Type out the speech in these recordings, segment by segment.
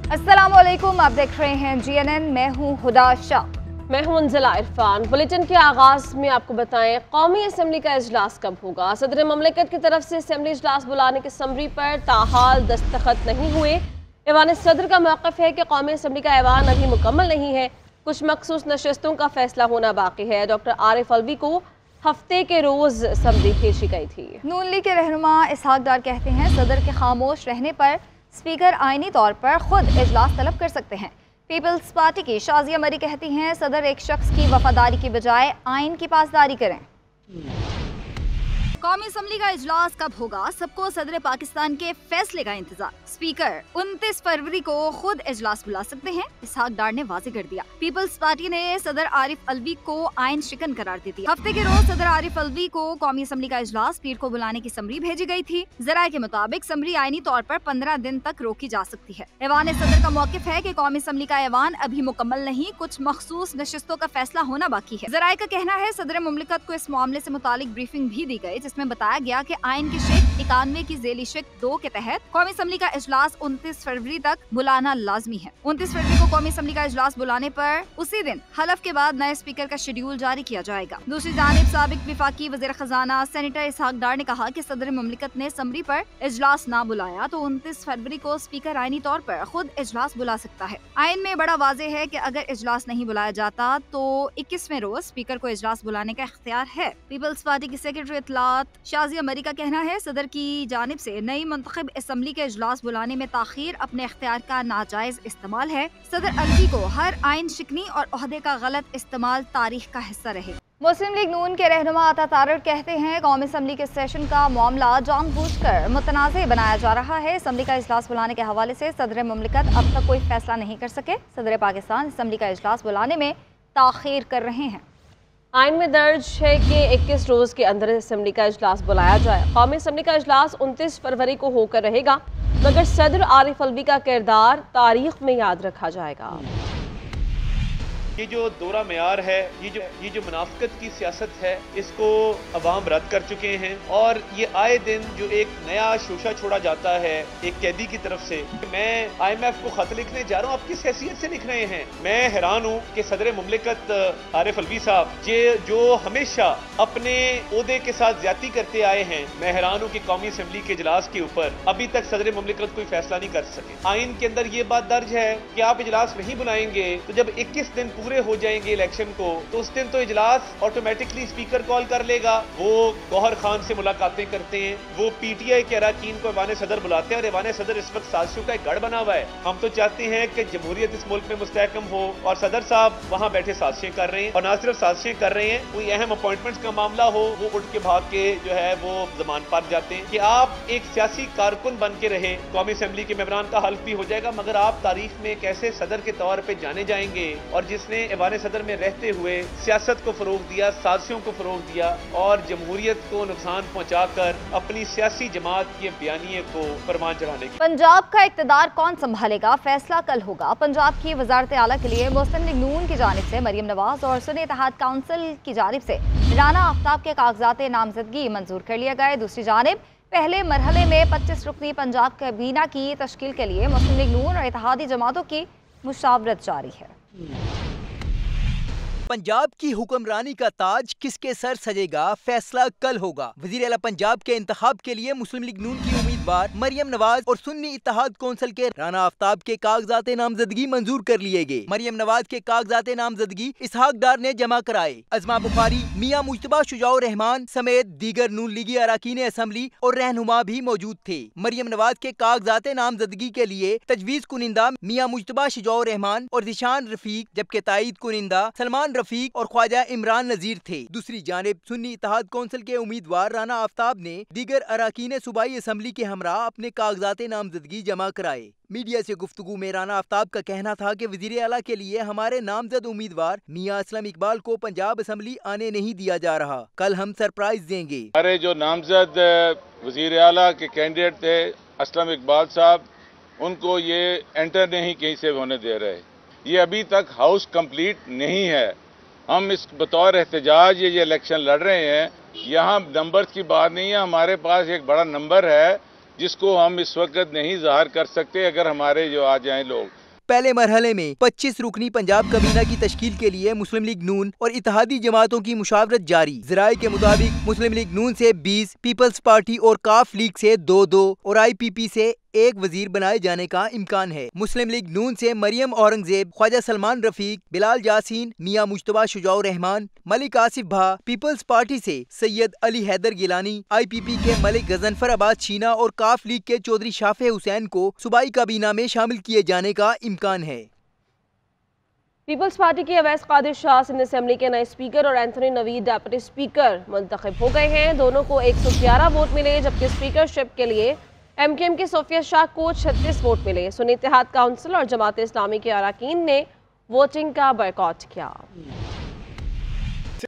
अस्सलामुअलैकुम, आप देख रहे हैं GNN। मैं हूं हुदा शाह। मैं हूं अंजला इरफान। बुलेटिन के आगाज में आपको बताएं, कौमी असम्बली का इजलास कब होगा। सदर मुमलिकत की तरफ से असम्बली इजलास बुलाने की समरी पर ताहाल दस्तखत नहीं हुए। ऐवान सदर का मौक़िफ़ है कि कौमी असम्बली का ऐवान अभी मुकम्मल नहीं है, कुछ मखसूस नशस्तों का फैसला होना बाकी है। डॉक्टर आरिफ अलवी को हफ्ते के रोज़ समरी भेजी गई थी। नून लीग के रहनुमा इसहाक डार कहते हैं, सदर के खामोश रहने पर स्पीकर आईनी तौर पर खुद इजलास तलब कर सकते हैं। पीपल्स पार्टी की शाजिया मरी कहती हैं, सदर एक शख्स की वफादारी की बजाय आइन की पासदारी करें। कौमी असम्बली का इजलास कब होगा, सबको सदर पाकिस्तान के फैसले का इंतजार। स्पीकर 29 फरवरी को खुद इजलास बुला सकते हैं, इसहाक डार ने वाज़ेह कर दिया। पीपल्स पार्टी ने सदर आरिफ अलवी को आइन शिकन करार दे दिया। हफ्ते के रोज सदर आरिफ अलवी को कौमी असम्बली का इजलास पीर को बुलाने की समरी भेजी गई थी। जराये के मुताबिक समरी आईनी तौर पर 15 दिन तक रोकी जा सकती है। ऐवान सदर का मौक़िफ़ है कि कौमी असम्बली का ऐवान अभी मुकम्मल नहीं, कुछ मखसूस नशिस्तों का फैसला होना बाकी है। जराये का कहना है, सदर मुमलिकत को इस मामले से मुतालिक ब्रीफिंग भी दी गई, जिसमें बताया गया कि आइन की शिक 91 की ज़ेली शिक 2 के तहत कौमी असम्बली का इजलास 29 फरवरी तक बुलाना लाजमी है। 29 फरवरी को कौमी असम्बली का इजलास बुलाने पर उसी दिन हलफ के बाद नए स्पीकर का शेड्यूल जारी किया जाएगा। दूसरी जानिब साबिक विफाकी वज़ीर खजाना सेनेटर इसहाक डार ने कहा कि सदर मुमलिकत ने समरी पर इजलास ना बुलाया तो 29 फरवरी को स्पीकर आईनी तौर पर खुद इजलास बुला सकता है। आइन में बड़ा वाज़ेह है कि अगर इजलास नहीं बुलाया जाता तो 21वें रोज स्पीकर को इजलास बुलाने का इख्तियार है। पीपल्स पार्टी की सेक्रेटरी इत्तलात शाजिया मरी का कहना है, सदर की जानिब से नई मुंतखब असम्बली के इजलास बुलाने में ताखीर अपने इख्तियार का नाजायज इस्तेमाल है। सदर अलवी को हर आइन शिकनी और ओहदे का गलत इस्तेमाल तारीख का हिस्सा रहे। मुस्लिम लीग नून के रहनुमा आता तारड़ कहते हैं, कौमी असम्बली के सेशन का मामला जानबूझकर मुतनाज़ बनाया जा रहा है। असम्बली का इजलास बुलाने के हवाले से सदर मुमलिकत अब तक कोई फैसला नहीं कर सके। सदर पाकिस्तान असम्बली का इजलास बुलाने में ताखीर कर रहे हैं। आइन में दर्ज है कि 21 रोज के अंदर असम्बली का इजलास बुलाया जाए। कौमी असम्बली का इजलास 29 फरवरी को होकर रहेगा, मगर सदर आरिफ अलवी का किरदार तारीख में याद रखा जाएगा। ये जो दोरा मेयार है, ये जो मुनाफिकत की सियासत है, इसको अवाम रद्द कर चुके हैं। और ये आए दिन जो एक नया शोशा छोड़ा जाता है एक कैदी की तरफ से, मैं IMF को खत लिखने जा रहा हूँ, आप किस हैसियत से लिख रहे हैं? मैं हैरान हूँ कि सदर मुमलिकत आरिफ अलवी साहब जो हमेशा अपने ओहदे के साथ ज्यादती करते आए हैं, मैं हैरान हूँ कि कौमी असम्बली के इजलास के ऊपर अभी तक सदर मुमलिकत कोई फैसला नहीं कर सके। आइन के अंदर ये बात दर्ज है कि आप इजलास नहीं बुलाएंगे तो जब 21 दिन पूरे हो जाएंगे इलेक्शन को, तो उस दिन तो इजलास ऑटोमेटिकली स्पीकर कॉल कर लेगा। वो गौहर खान से मुलाकातें करते हैं, वो PTI के अरकान को ऐवान सदर बुलाते हैं, और ऐवान सदर इस वक्त साजिशों का एक गढ़ बना हुआ है। हम तो चाहते हैं कि जमहूरियत इस मुल्क में मुस्तहकम हो, और सदर साहब वहां बैठे साजिशें कर रहे हैं, और ना सिर्फ साजिशें कर रहे हैं, कोई अहम अपॉइंटमेंट्स का मामला हो वो उठ के भाग के जो है वो जमान पर जाते हैं। कि आप एक सियासी कारकुन बन के रहे, कौमी असम्बली के मेंबरान का हल्फ भी हो जाएगा, मगर आप तारीख में कैसे सदर के तौर पर जाने जाएंगे, और जिसने ऐवान सदर में रहते हुए सियासत को फरोग दिया, साजिशों को फरोग दिया, और जमहूरियत को नुकसान पहुंचाकर अपनी सियासी जमात के बयानिए को फरमान चढ़ाने की। पंजाब का इक़्तिदार कौन संभालेगा, फैसला कल होगा। पंजाब की वज़ारत आला के लिए मुस्लिम लीग नून की जानिब से मरियम नवाज और सुन्नी इत्तेहाद काउंसिल की जानिब से राना आफ्ताब के कागजात नामजदगी मंजूर कर लिया गया। दूसरी जानिब पहले मरहले में 25 रुकनी पंजाब कैबीना की तश्कील के लिए मुस्लिम लीग नून और इत्तेहादी जमातों की मुशावरत जारी है। पंजाब की हुक्मरानी का ताज किसके सर सजेगा, फैसला कल होगा। वज़ीर आला पंजाब के इंतखाब के लिए मुस्लिम लीग नून की उम्मीदवार मरियम नवाज और सुन्नी इत्तेहाद कौंसिल के राना आफ्ताब के कागजात नामजदगी मंजूर कर लिए गए। मरियम नवाज के कागजात नामजदगी इसहाक डार ने जमा कराए। अजमा बुखारी, मियां मुज्तबा शुजाउर रहमान समेत दीगर नून लीगी अरकान असम्बली और रहनुमा भी मौजूद थे। मरियम नवाज के कागजात नामजदगी के लिए तजवीज़ कुनिंदा मियां मुज्तबा शुजाउर रहमान और ज़िशान रफीक, जबकि तायीद कुनिंदा सलमान रफीक और ख्वाजा इमरान नजीर थे। दूसरी जानिब सुन्नी इत्तेहाद कौंसिल के उम्मीदवार राना आफ्ताब ने दीगर अरकान सूबाई असम्बली के हमरा अपने कागजात नामजदगी जमा कराए। मीडिया से गुफ्तगू में राना आफ्ताब का कहना था कि वज़ीर आला के लिए हमारे नामजद उम्मीदवार मियां असलम इकबाल को पंजाब असम्बली आने नहीं दिया जा रहा, कल हम सरप्राइज देंगे। हमारे जो नामजद वज़ीर आला के कैंडिडेट थे असलम इकबाल साहब, उनको ये एंटर नहीं कहीं से होने दे रहे। ये अभी तक हाउस कंप्लीट नहीं है। हम इस बतौर एहतजाज ये इलेक्शन लड़ रहे हैं। यहाँ नंबर्स की बात नहीं है, हमारे पास एक बड़ा नंबर है جس کو ہم اس وقت نہیں ظاہر کر سکتے اگر ہمارے جو آ جائیں لوگ۔ پہلے مرحلے میں 25 رکنی پنجاب کابینہ کی تشکیل کے لیے مسلم لیگ نون اور اتحادی جماعتوں کی مشاورت جاری۔ ذرائع کے مطابق مسلم لیگ نون سے 20، پیپلز پارٹی اور کاف لیگ سے 2 اور آئی پی پی سے 1 وزیر بنائے جانے کا امکان ہے۔ مسلم لیگ نون سے مریم اورنگزیب، خواجہ سلمان رفیق، بلال جاسین، میاں مجتبیٰ شجاع الرحمان، ملک آصف بھا، پیپلز پارٹی سے سید علی حیدر گیلانی، آئی پی پی کے ملک غضنفر عباس چینا اور کاف لیگ کے چودھری شافع حسین کو صوبائی کابینہ میں شامل کیے جانے کا امکان ہے۔ پیپلز پارٹی کے اویس قادر شاہ سندھ اسمبلی کے نئے اسپیکر اور اینتھونی نوید ڈپٹی اسپیکر منتخب ہو گئے ہیں۔ دونوں کو 111 ووٹ ملے، جبکہ اسپیکرشپ کے لیے ایم کیو ایم کے صوفیہ شاہ کو 36 ووٹ ملے۔ سنی اتحاد کونسل اور جماعت اسلامی کے اراکین نے ووٹنگ کا بائیکاٹ کیا۔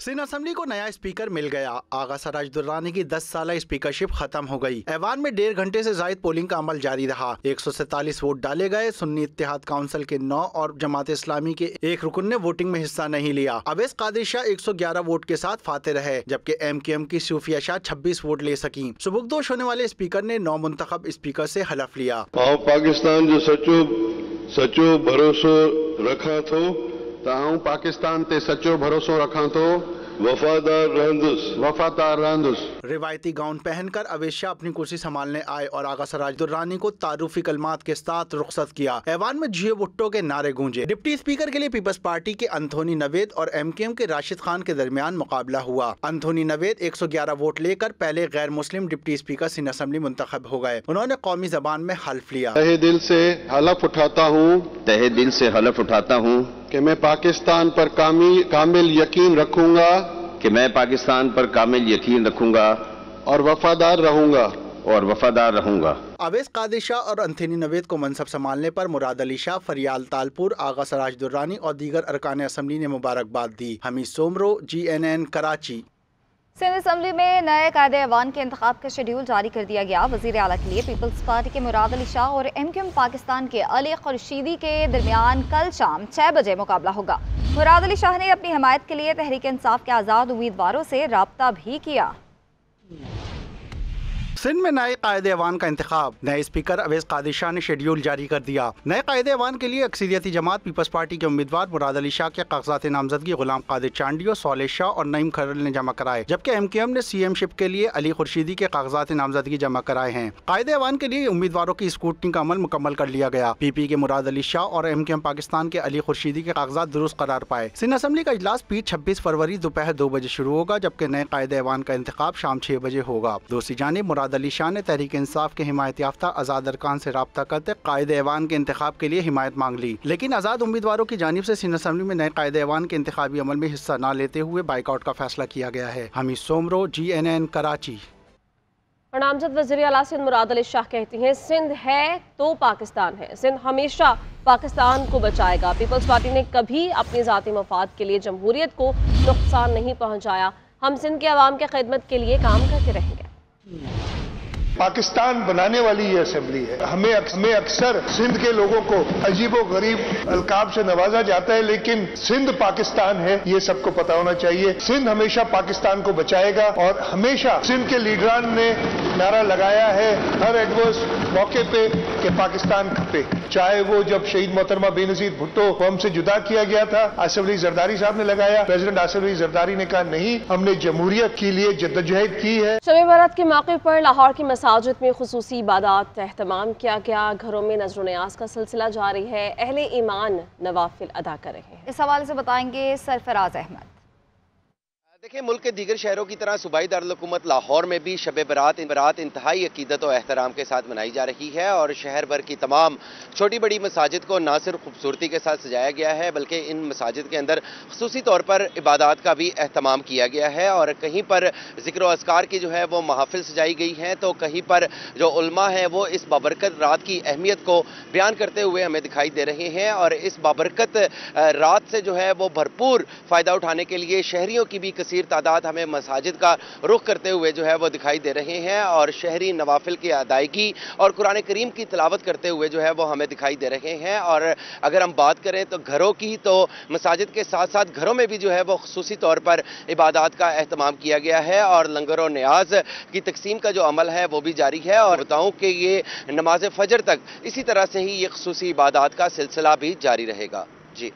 سندھ اسمبلی کو نیا اسپیکر مل گیا۔ آغا سراج درانی کی 10 سالہ اسپیکرشپ ختم ہو گئی۔ ایوان میں 1.5 گھنٹے سے زائد پولنگ کا عمل جاری رہا۔ 147 ووٹ ڈالے گئے۔ سنی اتحاد کونسل کے 9 اور جماعت اسلامی کے 1 رکن نے ووٹنگ میں حصہ نہیں لیا۔ اویس قادر شاہ 111 ووٹ کے ساتھ فاتح رہے، جبکہ ایم کیو ایم کی صوفیہ شاہ 26 ووٹ لے سکیں۔ سبکدوش ہونے والے اسپیکر نے نو منتخب اسپیکر سے حلف لیا۔ پاکستان جو سچو بھروسو رکھا تھو، تاؤں پاکستان تے سچو بھروسو رکھا تھو، وفادار رہندس۔ روایتی گاؤن پہن کر اویس شاہ اپنی کرسی سنبھالنے آئے اور آغا سراج درانی کو تعارفی کلمات کے ساتھ رخصت کیا۔ ایوان میں جیو بھٹو کے نعرے گونجے۔ ڈپٹی اسپیکر کے لیے پیپلز پارٹی کے انتھونی نوید اور ایم کیو ایم کے راشد خان کے درمیان مقابلہ ہوا۔ انتھونی نوید 111 ووٹ لے کر پہلے غیر مسلم ڈپٹی اسپیکر سندھ اسمبلی منتخب ہو گئے۔ انہوں نے قومی زبان میں حلف لیا۔ تہہ دل سے حلف اٹھاتا ہوں کہ میں پاکستان پر کامل یقین رکھوں گا اور وفادار رہوں گا۔ اویس قادر شاہ اور انتھونی نوید کو منصب سنبھالنے پر مراد علی شاہ، فریال تالپور، آغا سراج درانی اور دیگر ارکان اسمبلی نے مبارکباد دی۔ حمید سومرو، GNN کراچی۔ سندھ اسمبلی میں نئے قائد ایوان کے انتخاب کا شیڈیول جاری کر دیا گیا۔ وزیر اعلیٰ کے لیے پیپلز پارٹی کے مراد علی شاہ اور ایم کیو ایم پاکستان کے علی خورشیدی کے درمیان کل شام 6 بجے مقابلہ ہوگا۔ مراد علی شاہ نے اپنی حمایت کے لیے تحریک انصاف کے آزاد امیدواروں سے رابطہ بھی کیا۔ سندھ میں نئے قائد ایوان کا انتخاب۔ نئے اسپیکر اویس قادر شاہ نے شیڈیول جاری کر دیا۔ نئے قائد ایوان کے لیے اکثریتی جماعت پیپلز پارٹی کے امیدوار مراد علی شاہ کے کاغذات نامزدگی غلام قادر چانڈیو، صالح شاہ اور نعیم کھرل نے جمع کرائے، جبکہ ایم کیو ایم نے سی ایم شپ کے لیے علی خورشیدی کے کاغذات نامزدگی جمع کرائے ہیں۔ قائد ایوان کے لیے امیدواروں کی اسکروٹنی کا عمل مکمل کر لیا گیا۔ پی پی کے مراد علی شاہ اور ایم کیو ایم پاکستان کے علی خورشیدی کے کاغذات درست قرار پائے۔ سندھ اسمبلی کا اجلاس 26 فروری دوپہر 2 بجے شروع ہوگا، جبکہ نئے قائد ایوان کا انتخاب شام 6 بجے ہوگا۔ دوسری جانب مراد علی شاہ نے تحریک انصاف کے حمایت یافتہ آزاد ارکان سے رابطہ کرتے قائد ایوان کے انتخاب کے لیے حمایت مانگ لی، لیکن آزاد امیدواروں کی جانب سے سندھ اسمبلی میں نئے قائد ایوان کے انتخابی عمل میں حصہ نہ لیتے ہوئے بائیکاٹ کا فیصلہ کیا گیا ہے۔ حمید سومرو، GNN کراچی۔ اور نامزد وزیر اعلیٰ سندھ مراد علی شاہ کہتی ہیں سندھ ہے تو پاکستان ہے، سندھ ہمیشہ پاکستان کو بچائے گا۔ پیپلز پارٹی نے کبھی اپنے ذاتی مفاد کے لیے جمہوریت کو نقصان نہیں پہنچایا۔ ہم سندھ کے عوام کی خدمت کے لیے کام کرتے رہیں گے۔ پاکستان بنانے والی یہ اسمبلی ہے۔ ہمیں اکثر سندھ کے لوگوں کو عجیب و غریب القاب سے نوازا جاتا ہے، لیکن سندھ پاکستان ہے، یہ سب کو پتا ہونا چاہیے۔ سندھ ہمیشہ پاکستان کو بچائے گا، اور ہمیشہ سندھ کے لیڈران نے نعرہ لگایا ہے ہر ایڈورس موقع پہ کہ پاکستان کھپے، چاہے وہ جب شہید محترمہ بے نظیر بھٹو کو ہم سے جدا کیا گیا تھا، آصف علی زرداری صاحب نے لگایا، پریزیڈنٹ آصف علی زرداری نے کہا نہیں، ہم نے جمہوریت کے لیے جدوجہد کی ہے۔ شب برات کے موقع پر لاہور کی مساجد میں خصوصی عبادات اہتمام کیا گیا۔ گھروں میں نذر و نیاز کا سلسلہ جاری ہے، اہل ایمان نوافل ادا کر رہے ہیں۔ اس حوالے سے بتائیں گے سرفراز احمد۔ دیکھیں، ملک کے دیگر شہروں کی طرح صوبائی دارالحکومت لاہور میں بھی شب برات انتہائی عقیدت و احترام کے ساتھ منائی جا رہی ہے، اور شہر بھر کی تمام چھوٹی بڑی مساجد کو نہ صرف خوبصورتی کے ساتھ سجایا گیا ہے، بلکہ ان مساجد کے اندر خصوصی طور پر عبادات کا بھی اہتمام کیا گیا ہے، اور کہیں پر ذکر و اذکار کی جو ہے وہ محافل سجائی گئی ہیں، تو کہیں پر جو علماء ہیں وہ اس بابرکت رات کی اہمیت کو بیان کرتے ہوئے ہمیں دکھائی دے رہے ہیں، اور اس بابرکت رات سے جو ہے وہ بھرپور فائدہ اٹھانے کے لیے شہریوں کی بھی کثیر کثیر تعداد ہمیں مساجد کا رخ کرتے ہوئے جو ہے وہ دکھائی دے رہے ہیں اور شہری نوافل کی ادائیگی اور قرآن کریم کی تلاوت کرتے ہوئے جو ہے وہ ہمیں دکھائی دے رہے ہیں۔ اور اگر ہم بات کریں تو گھروں کی، تو مساجد کے ساتھ ساتھ گھروں میں بھی جو ہے وہ خصوصی طور پر عبادات کا اہتمام کیا گیا ہے اور لنگر و نیاز کی تقسیم کا جو عمل ہے وہ بھی جاری ہے، اور بتاؤں کہ یہ نماز فجر تک اسی طرح سے ہی یہ خصوصی عبادات کا سلسلہ بھی جاری رہے گا۔ جی